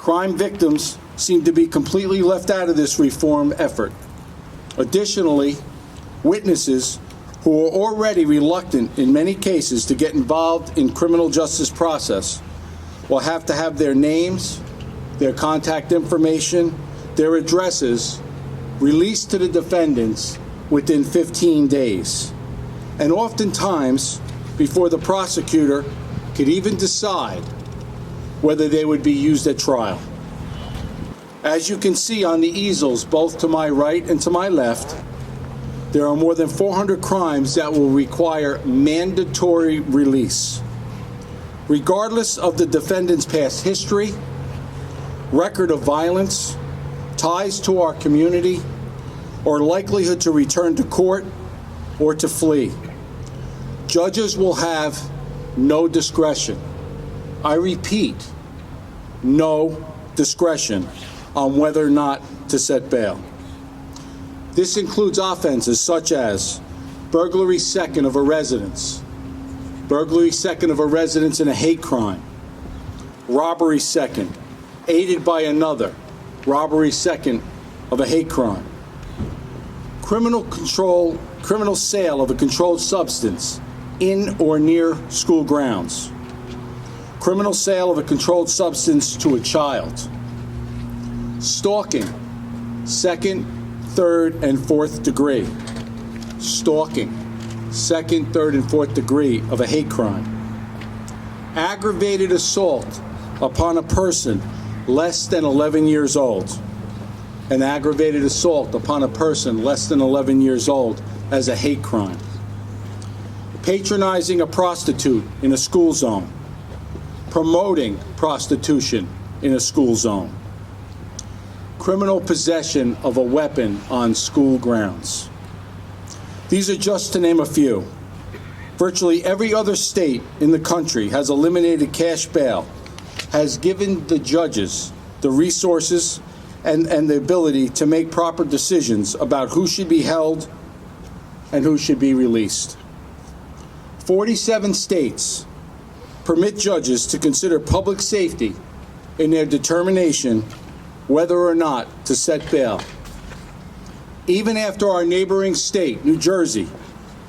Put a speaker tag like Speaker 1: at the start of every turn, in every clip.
Speaker 1: Crime victims seem to be completely left out of this reform effort. Additionally, witnesses who are already reluctant in many cases to get involved in criminal justice process will have to have their names, their contact information, their addresses released to the defendants within 15 days. And oftentimes, before the prosecutor could even decide whether they would be used at trial. As you can see on the easels, both to my right and to my left, there are more than 400 crimes that will require mandatory release. Regardless of the defendant's past history, record of violence, ties to our community, or likelihood to return to court or to flee, judges will have no discretion. I repeat, no discretion on whether or not to set bail. This includes offenses such as burglary second of a residence, burglary second of a residence in a hate crime, robbery second, aided by another, robbery second of a hate crime, criminal sale of a controlled substance in or near school grounds, criminal sale of a controlled substance to a child, stalking, second, third, and fourth degree, stalking, second, third, and fourth degree of a hate crime, aggravated assault upon a person less than 11 years old, an aggravated assault upon a person less than 11 years old as a hate crime, patronizing a prostitute in a school zone, promoting prostitution in a school zone, criminal possession of a weapon on school grounds. These are just to name a few. Virtually every other state in the country has eliminated cash bail, has given the judges the resources and the ability to make proper decisions about who should be held and who should be released. 47 states permit judges to consider public safety in their determination whether or not to set bail. Even after our neighboring state, New Jersey,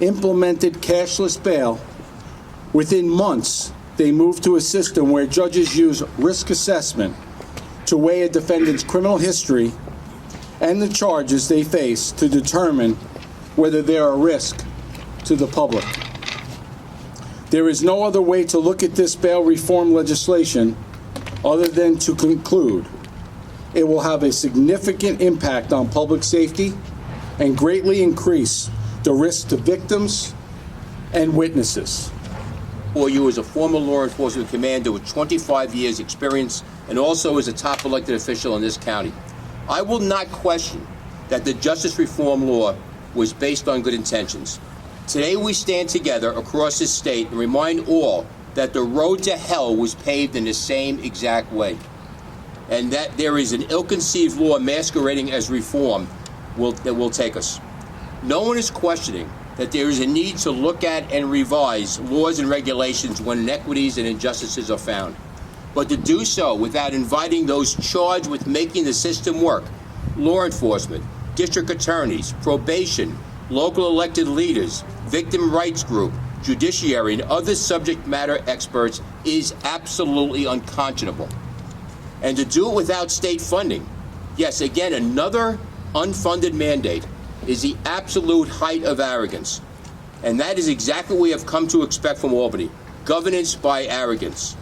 Speaker 1: implemented cashless bail, within months they moved to a system where judges use risk assessment to weigh a defendant's criminal history and the charges they face to determine whether they are a risk to the public. There is no other way to look at this bail reform legislation other than to conclude it will have a significant impact on public safety and greatly increase the risk to victims and witnesses.
Speaker 2: For you as a former law enforcement commander with 25 years experience and also as a top elected official in this county, I will not question that the justice reform law was based on good intentions. Today we stand together across this state and remind all that the road to hell was paved in the same exact way, and that there is an ill-conceived law masquerading as reform that will take us. No one is questioning that there is a need to look at and revise laws and regulations when inequities and injustices are found. But to do so without inviting those charged with making the system work, law enforcement, district attorneys, probation, local elected leaders, victim rights group, judiciary, and other subject matter experts is absolutely unconscionable. And to do it without state funding, yes, again, another unfunded mandate, is the absolute height of arrogance. And that is exactly what we have come to expect from Albany, governance by arrogance.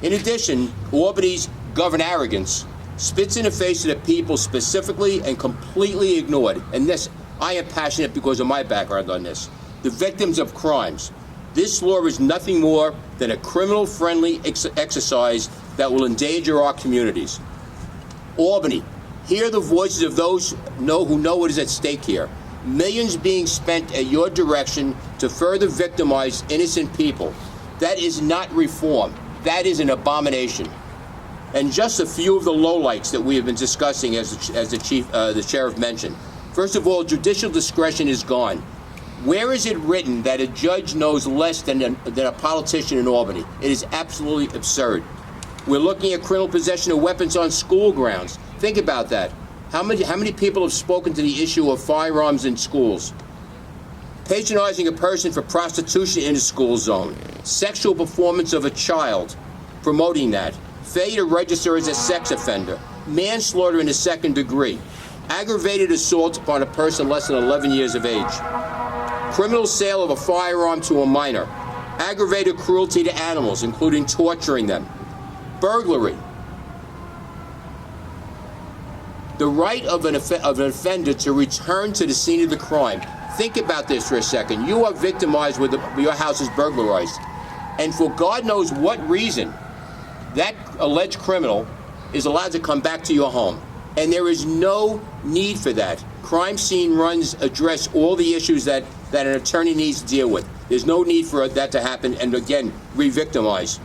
Speaker 2: In addition, Albany's govern arrogance spits in the face of the people specifically and completely ignored. And this, I am passionate because of my background on this. The victims of crimes. This law is nothing more than a criminal-friendly exercise that will endanger our communities. Albany, hear the voices of those who know what is at stake here. Millions being spent at your direction to further victimize innocent people. That is not reform. That is an abomination. And just a few of the lowlights that we have been discussing, as the sheriff mentioned. First of all, judicial discretion is gone. Where is it written that a judge knows less than a politician in Albany? It is absolutely absurd. We're looking at criminal possession of weapons on school grounds. Think about that. How many people have spoken to the issue of firearms in schools? Patronizing a person for prostitution in a school zone. Sexual performance of a child, promoting that. Failure to register as a sex offender. Manslaughter in the second degree. Aggravated assault upon a person less than 11 years of age. Criminal sale of a firearm to a minor. Aggravated cruelty to animals, including torturing them. Burglary. The right of an offender to return to the scene of the crime. Think about this for a second. You are victimized with your house is burglarized. And for God knows what reason, that alleged criminal is allowed to come back to your home. And there is no need for that. Crime scene runs address all the issues that an attorney needs to deal with. There's no need for that to happen and, again, re-victimize.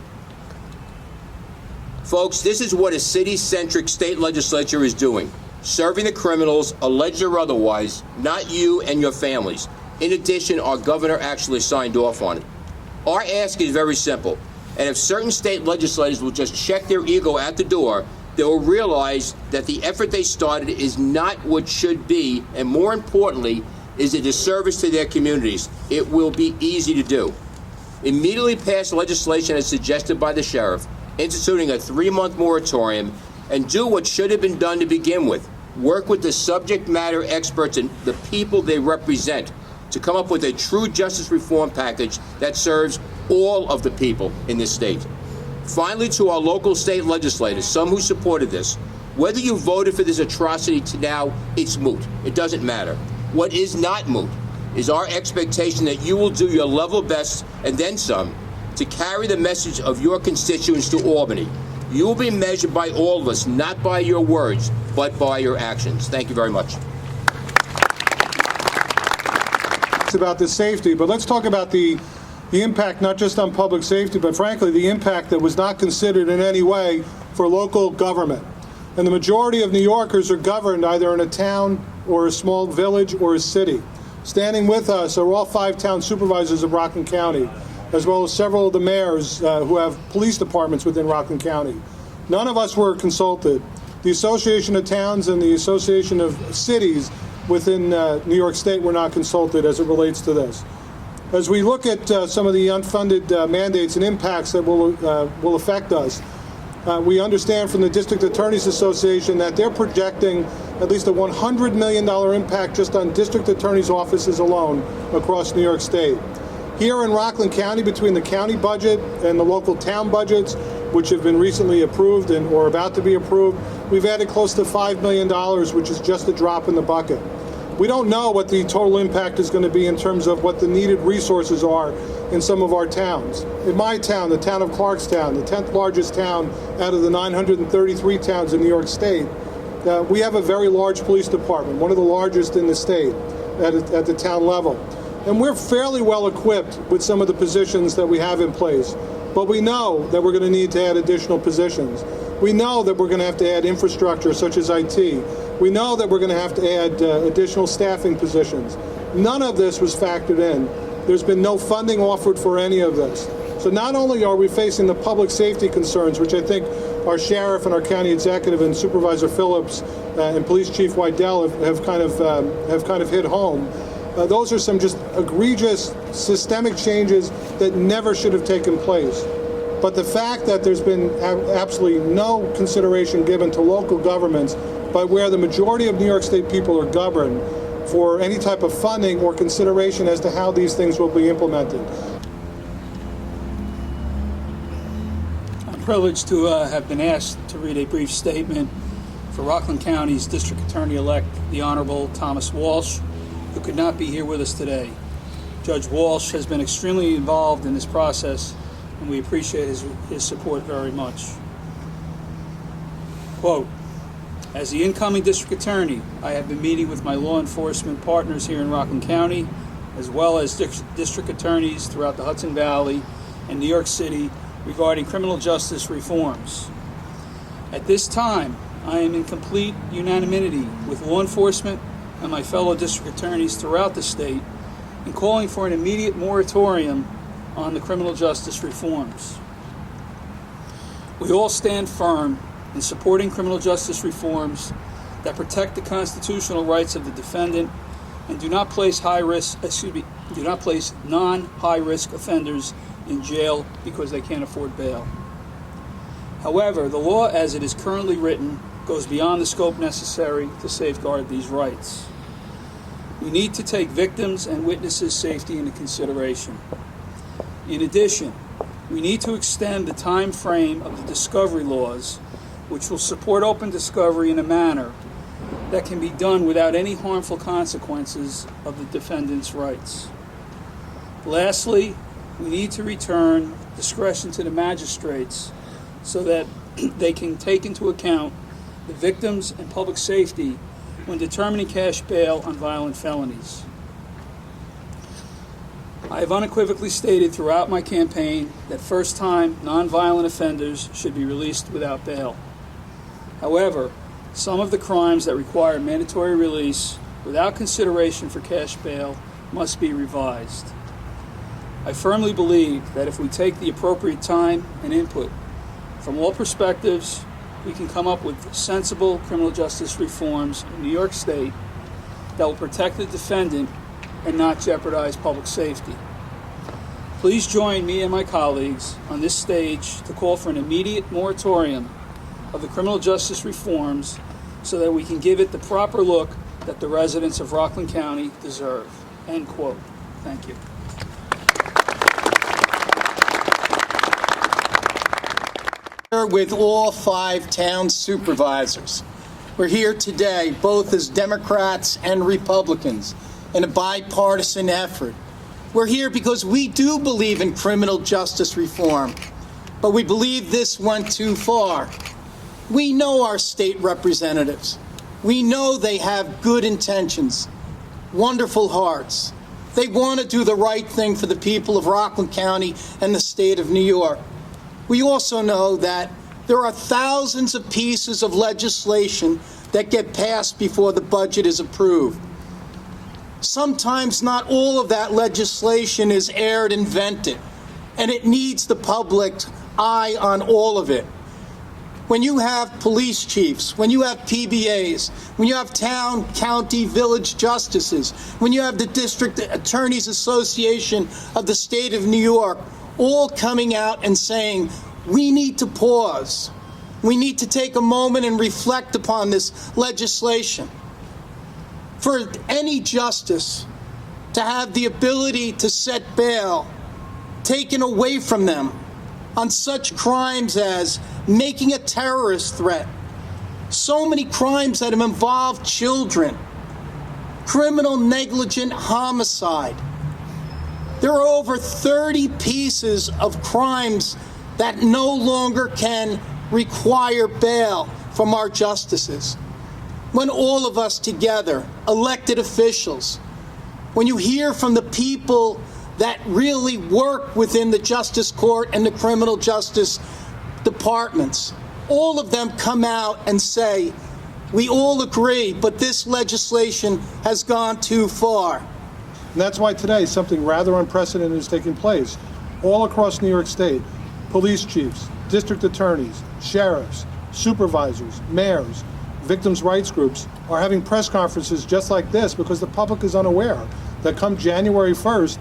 Speaker 2: Folks, this is what a city-centric state legislature is doing. Serving the criminals, alleged or otherwise, not you and your families. In addition, our governor actually signed off on it. Our ask is very simple. And if certain state legislators will just check their ego at the door, they will realize that the effort they started is not what should be, and more importantly, is a disservice to their communities. It will be easy to do. Immediately pass legislation as suggested by the sheriff, instituting a 3-month moratorium, and do what should have been done to begin with. Work with the subject matter experts and the people they represent to come up with a true justice reform package that serves all of the people in this state. Finally, to our local state legislators, some who supported this, whether you voted for this atrocity to now, it's moot. It doesn't matter. What is not moot is our expectation that you will do your level best and then some to carry the message of your constituents to Albany. You will be measured by all of us, not by your words, but by your actions. Thank you very much.
Speaker 3: It's about the safety, but let's talk about the impact not just on public safety, but frankly the impact that was not considered in any way for local government. And the majority of New Yorkers are governed either in a town or a small village or a city. Standing with us are all 5 town supervisors of Rockland County, as well as several of the mayors who have police departments within Rockland County. None of us were consulted. The Association of Towns and the Association of Cities within New York State were not consulted as it relates to this. As we look at some of the unfunded mandates and impacts that will affect us, we understand from the District Attorneys Association that they're projecting at least a $100 million impact just on district attorneys' offices alone across New York State. Here in Rockland County, between the county budget and the local town budgets, which have been recently approved or about to be approved, we've added close to $5 million, which is just a drop in the bucket. We don't know what the total impact is going to be in terms of what the needed resources are in some of our towns. In my town, the town of Clarkstown, the 10th largest town out of the 933 towns in New York State, we have a very large police department, one of the largest in the state at the town level. And we're fairly well equipped with some of the positions that we have in place. But we know that we're going to need to add additional positions. We know that we're going to have to add infrastructure such as IT. We know that we're going to have to add additional staffing positions. None of this was factored in. There's been no funding offered for any of this. So not only are we facing the public safety concerns, which I think our sheriff and our county executive and Supervisor Phillips and Police Chief Wydell have kind of hit home. Those are some just egregious systemic changes that never should have taken place. But the fact that there's been absolutely no consideration given to local governments by where the majority of New York State people are governed for any type of funding or consideration as to how these things will be implemented.
Speaker 4: I'm privileged to have been asked to read a brief statement for Rockland County's District Attorney-elect, the Honorable Thomas Walsh, who could not be here with us today. Judge Walsh has been extremely involved in this process, and we appreciate his support very much. Quote, as the incoming district attorney, I have been meeting with my law enforcement partners here in Rockland County, as well as district attorneys throughout the Hudson Valley and New York City regarding criminal justice reforms. At this time, I am in complete unanimity with law enforcement and my fellow district attorneys throughout the state in calling for an immediate moratorium on the criminal justice reforms. We all stand firm in supporting criminal justice reforms that protect the constitutional rights of the defendant and do not place non-high-risk offenders in jail because they can't afford bail. However, the law as it is currently written goes beyond the scope necessary to safeguard these rights. We need to take victims' and witnesses' safety into consideration. In addition, we need to extend the time frame of the discovery laws, which will support open discovery in a manner that can be done without any harmful consequences of the defendant's rights. Lastly, we need to return discretion to the magistrates so that they can take into account the victims and public safety when determining cash bail on violent felonies. I have unequivocally stated throughout my campaign that first-time nonviolent offenders should be released without bail. However, some of the crimes that require mandatory release without consideration for cash bail must be revised. I firmly believe that if we take the appropriate time and input from all perspectives, we can come up with sensible criminal justice reforms in New York State that will protect the defendant and not jeopardize public safety. Please join me and my colleagues on this stage to call for an immediate moratorium of the criminal justice reforms so that we can give it the proper look that the residents of Rockland County deserve. End quote. Thank you.
Speaker 5: With all 5 town supervisors. We're here today, both as Democrats and Republicans, in a bipartisan effort. We're here because we do believe in criminal justice reform, but we believe this went too far. We know our state representatives. We know they have good intentions, wonderful hearts. They want to do the right thing for the people of Rockland County and the state of New York. We also know that there are thousands of pieces of legislation that get passed before the budget is approved. Sometimes not all of that legislation is aired and vented, and it needs the public's eye on all of it. When you have police chiefs, when you have PBAs, when you have town, county, village justices, when you have the District Attorneys Association of the state of New York, all coming out and saying, we need to pause. We need to take a moment and reflect upon this legislation. For any justice to have the ability to set bail taken away from them on such crimes as making a terrorist threat, so many crimes that have involved children, criminal negligent homicide. There are over 30 pieces of crimes that no longer can require bail from our justices. When all of us together, elected officials, when you hear from the people that really work within the justice court and the criminal justice departments, all of them come out and say, we all agree, but this legislation has gone too far.
Speaker 3: And that's why today something rather unprecedented is taking place. All across New York State, police chiefs, district attorneys, sheriffs, supervisors, mayors, victims' rights groups are having press conferences just like this because the public is unaware that come January 1st,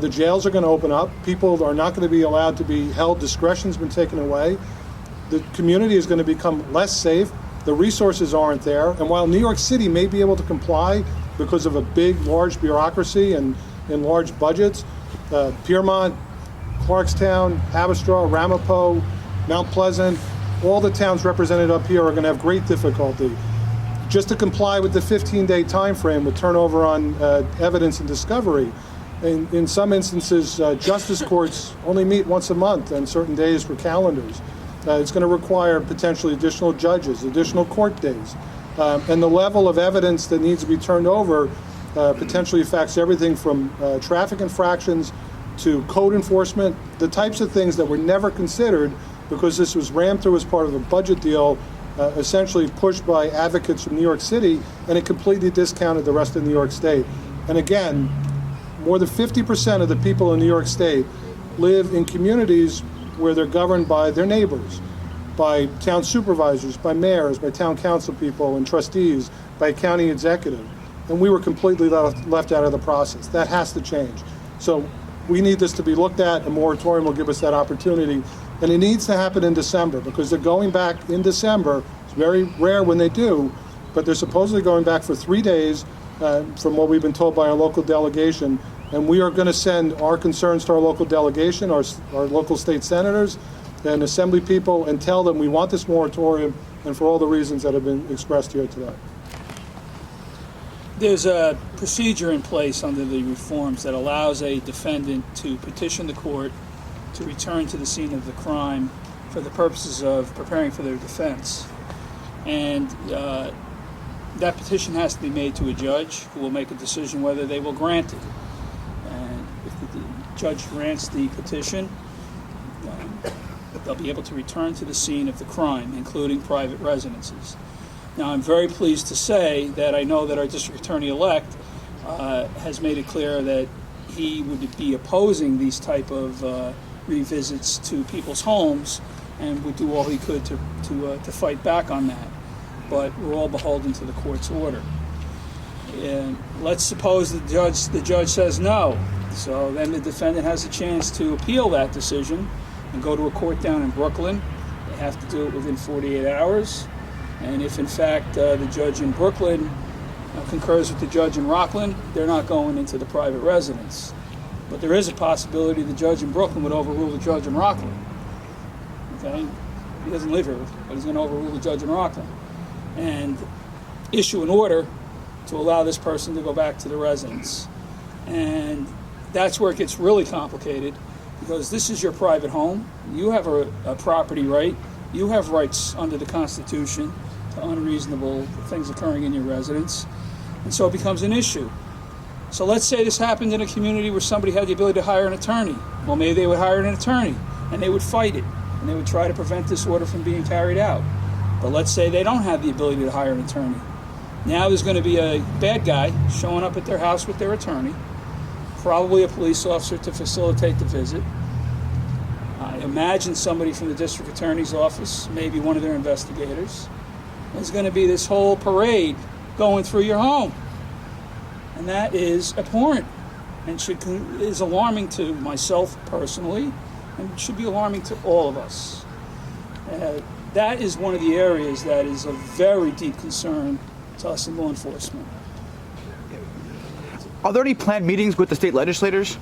Speaker 3: the jails are going to open up. People are not going to be allowed to be held. Discretion's been taken away. The community is going to become less safe. The resources aren't there. And while New York City may be able to comply because of a big, large bureaucracy and large budgets, Piermont, Clarkstown, Haverstraw, Ramapo, Mount Pleasant, all the towns represented up here are going to have great difficulty. Just to comply with the 15-day time frame with turnover on evidence and discovery. In some instances, justice courts only meet once a month on certain days for calendars. It's going to require potentially additional judges, additional court days. And the level of evidence that needs to be turned over potentially affects everything from traffic infractions to code enforcement, the types of things that were never considered because this was rammed through as part of a budget deal, essentially pushed by advocates from New York City, and it completely discounted the rest of New York State. And again, more than 50% of the people in New York State live in communities where they're governed by their neighbors. by town supervisors, by mayors, by town council people and trustees, by county executive. And we were completely left out of the process. That has to change. So we need this to be looked at. A moratorium will give us that opportunity. And it needs to happen in December, because they're going back in December. It's very rare when they do, but they're supposedly going back for 3 days, from what we've been told by our local delegation. And we are going to send our concerns to our local delegation, our local state senators and assembly people, and tell them we want this moratorium, and for all the reasons that have been expressed here today.
Speaker 4: There's a procedure in place under the reforms that allows a defendant to petition the court to return to the scene of the crime for the purposes of preparing for their defense. And that petition has to be made to a judge, who will make a decision whether they will grant it. And if the judge grants the petition, they'll be able to return to the scene of the crime, including private residences. Now, I'm very pleased to say that I know that our district attorney-elect has made it clear that he would be opposing these type of revisits to people's homes, and would do all he could to fight back on that. But we're all beholden to the court's order. And let's suppose the judge says no. So then the defendant has a chance to appeal that decision and go to a court down in Brooklyn. They have to do it within 48 hours. And if in fact the judge in Brooklyn concurs with the judge in Rockland, they're not going into the private residence. But there is a possibility the judge in Brooklyn would overrule the judge in Rockland. Okay? He doesn't live here, but he's going to overrule the judge in Rockland and issue an order to allow this person to go back to the residence. And that's where it gets really complicated, because this is your private home. You have a property right. You have rights under the Constitution to unreasonable things occurring in your residence. And so it becomes an issue. So let's say this happened in a community where somebody had the ability to hire an attorney. Well, maybe they would hire an attorney, and they would fight it, and they would try to prevent this order from being carried out. But let's say they don't have the ability to hire an attorney. Now there's going to be a bad guy showing up at their house with their attorney, probably a police officer to facilitate the visit. I imagine somebody from the district attorney's office, maybe one of their investigators. There's going to be this whole parade going through your home. And that is abhorrent and is alarming to myself personally, and should be alarming to all of us. That is one of the areas that is of very deep concern to us in law enforcement.
Speaker 6: Are there any planned meetings with the state legislators?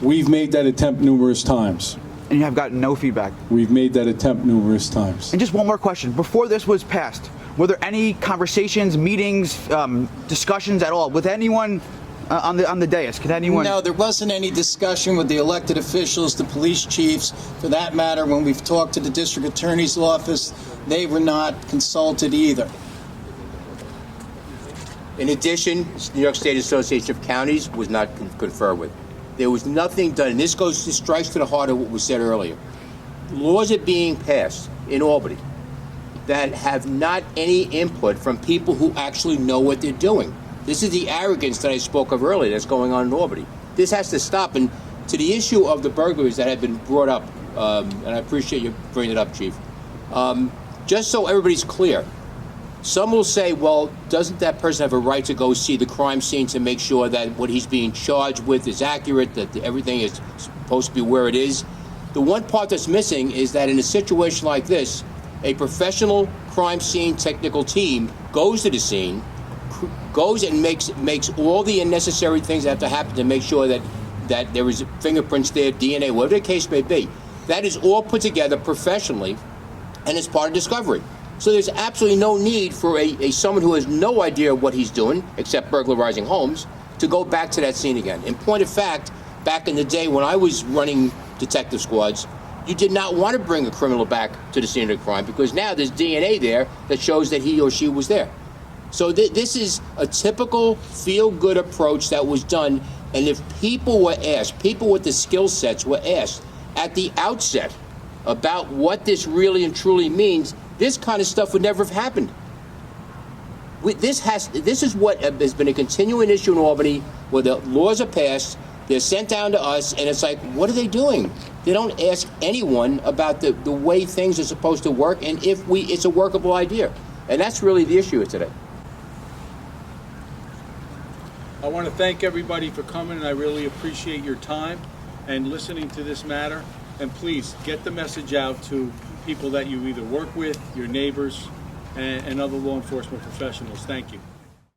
Speaker 1: We've made that attempt numerous times.
Speaker 6: And you have gotten no feedback?
Speaker 1: We've made that attempt numerous times.
Speaker 6: And just one more question. Before this was passed, were there any conversations, meetings, discussions at all with anyone on the dais? Could anyone?
Speaker 5: No, there wasn't any discussion with the elected officials, the police chiefs. For that matter, when we've talked to the district attorney's office, they were not consulted either.
Speaker 2: In addition, New York State Association of Counties was not conferred with. There was nothing done, and this strikes to the heart of what was said earlier. Laws are being passed in Albany that have not any input from people who actually know what they're doing. This is the arrogance that I spoke of earlier that's going on in Albany. This has to stop. And to the issue of the burglaries that have been brought up, and I appreciate you bringing it up, Chief, just so everybody's clear, some will say, well, doesn't that person have a right to go see the crime scene to make sure that what he's being charged with is accurate, that everything is supposed to be where it is? The one part that's missing is that in a situation like this, a professional crime scene technical team goes to the scene, goes and makes all the unnecessary things that have to happen to make sure that there is fingerprints there, DNA, whatever the case may be. That is all put together professionally, and it's part of discovery. So there's absolutely no need for someone who has no idea what he's doing, except burglarizing homes, to go back to that scene again. In point of fact, back in the day when I was running detective squads, you did not want to bring a criminal back to the scene of the crime, because now there's DNA there that shows that he or she was there. So this is a typical feel-good approach that was done, and if people were asked, people with the skill sets were asked at the outset about what this really and truly means, this kind of stuff would never have happened. This is what has been a continuing issue in Albany, where the laws are passed, they're sent down to us, and it's like, what are they doing? They don't ask anyone about the way things are supposed to work and if it's a workable idea. And that's really the issue today.
Speaker 7: I want to thank everybody for coming, and I really appreciate your time and listening to this matter. And please get the message out to people that you either work with, your neighbors, and other law enforcement professionals. Thank you.